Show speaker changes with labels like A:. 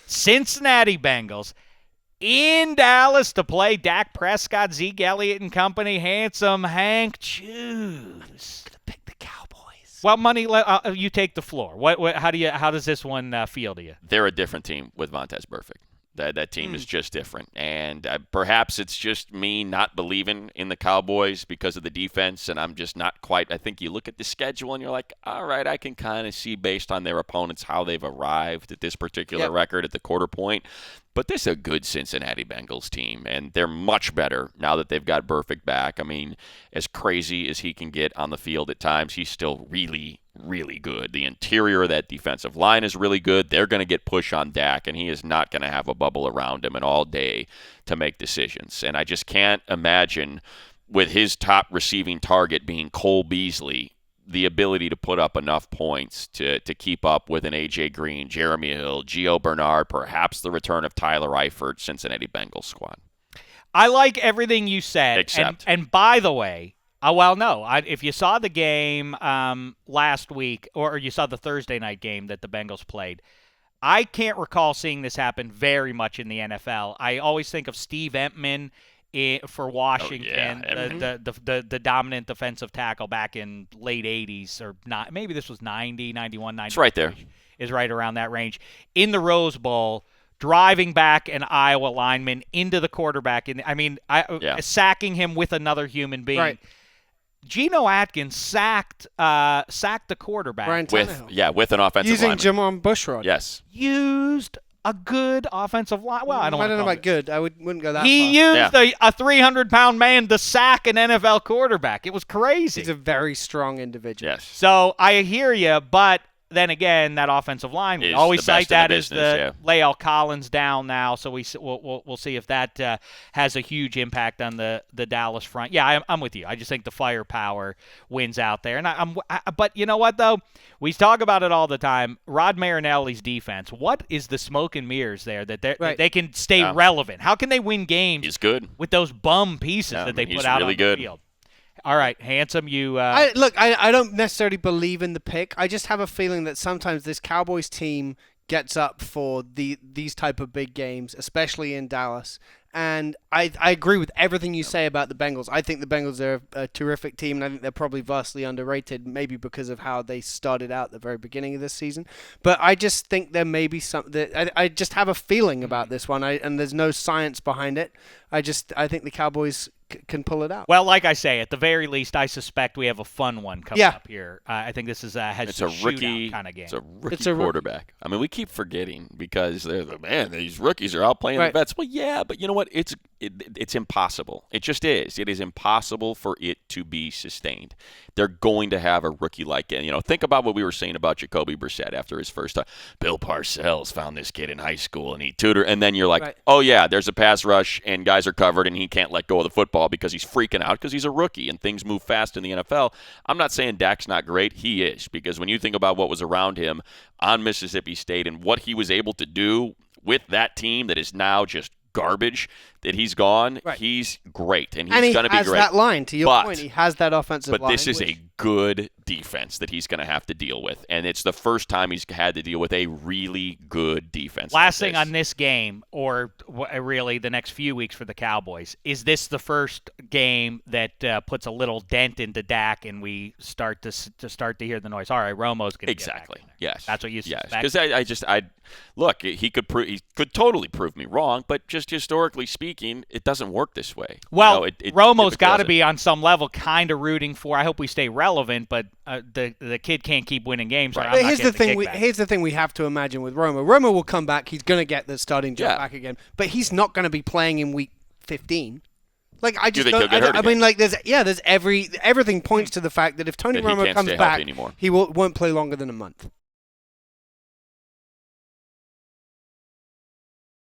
A: Cincinnati Bengals in Dallas to play Dak Prescott, Zeke Elliott and company. Handsome Hank, choose.
B: Pick the Cowboys.
A: What money? You take the floor. How does this one feel to you?
C: They're a different team with Vontez Burfict. That team is just different. And perhaps it's just me not believing in the Cowboys because of the defense, and I'm just not quite. I think you look at the schedule and you're like, all right, I can kind of see based on their opponents how they've arrived at this particular record at the quarter point. But this is a good Cincinnati Bengals team, and they're much better now that they've got Burfict back. I mean, as crazy as he can get on the field at times, he's still really, really good. The interior of that defensive line is really good. They're going to get push on Dak, and he is not going to have a bubble around him and all day to make decisions. And I just can't imagine, with his top receiving target being Cole Beasley, the ability to put up enough points to keep up with an A.J. Green, Jeremy Hill, Gio Bernard, perhaps the return of Tyler Eifert, Cincinnati Bengals squad.
A: I like everything you said.
C: Except.
A: And by the way, if you saw the game last week, or you saw the Thursday night game that the Bengals played, I can't recall seeing this happen very much in the NFL. I always think of Steve Entman for Washington, the dominant defensive tackle back in late 80s, or not. Maybe this was 90, 91, 90.
C: It's right there.
A: Is right around that range. In the Rose Bowl, driving back an Iowa lineman into the quarterback. Sacking him with another human being.
B: Right.
A: Geno Atkins sacked the quarterback.
B: Brian Tannehill.
C: with an offensive lineman.
B: Using Jamon Bushrod.
C: Yes.
A: Used a good offensive line. Well, I don't know
B: about good. I wouldn't go that far.
A: He used a 300-pound man to sack an NFL quarterback. It was crazy.
B: He's a very strong individual.
C: Yes.
A: So I hear you, but then again, that offensive line, we always cite that as the Lael Collins down now. So we'll see if that has a huge impact on the Dallas front. Yeah, I'm with you. I just think the firepower wins out there. And but you know what though? We talk about it all the time. Rod Marinelli's defense. What is the smoke and mirrors there that they can stay relevant? How can they win games?
C: He's good
A: with those bum pieces that they put out on the field. All right, Handsome, you...
B: I don't necessarily believe in the pick. I just have a feeling that sometimes this Cowboys team gets up for these type of big games, especially in Dallas. And I agree with everything you say about the Bengals. I think the Bengals are a terrific team, and I think they're probably vastly underrated, maybe because of how they started out at the very beginning of this season. But I just think there may be something. I just have a feeling about this one, and there's no science behind it. I think the Cowboys can pull it out.
A: Well, like I say, at the very least, I suspect we have a fun one coming up here. I think this is it's a rookie kind of game.
C: It's a rookie quarterback. I mean, we keep forgetting because these rookies are out playing the vets. Well, yeah, but you know what? It's impossible. It just is. It is impossible for it to be sustained. They're going to have a rookie like it. Think about what we were saying about Jacoby Brissett after his first time. Bill Parcells found this kid in high school and he tutored, and then you're like, oh yeah, there's a pass rush and guys are covered and he can't let go of the football because he's freaking out because he's a rookie and things move fast in the NFL. I'm not saying Dak's not great. He is, because when you think about what was around him on Mississippi State and what he was able to do with that team that is now just garbage, that he's gone, he's great, and he's going to be great.
B: And he has that line, to your point. He has that offensive line.
C: But this is a good defense that he's going to have to deal with, and it's the first time he's had to deal with a really good defense.
A: Last thing on this game, or really the next few weeks for the Cowboys, is this the first game that puts a little dent into Dak, and we start to hear the noise? All right, Romo's going to get back in there.
C: Yes,
A: that's what you suspect.
C: Because I look, he could totally prove me wrong, but just historically speaking, it doesn't work this way.
A: Well, Romo's got to be on some level kind of rooting for. I hope we stay relevant, but the kid can't keep winning games. Right.
B: But here's the thing we have to imagine with Romo. Romo will come back. He's going to get the starting job back again, but he's not going to be playing in week 15. Like I just don't. I mean, like there's everything points to the fact that if Tony Romo comes back, he won't play longer than a month.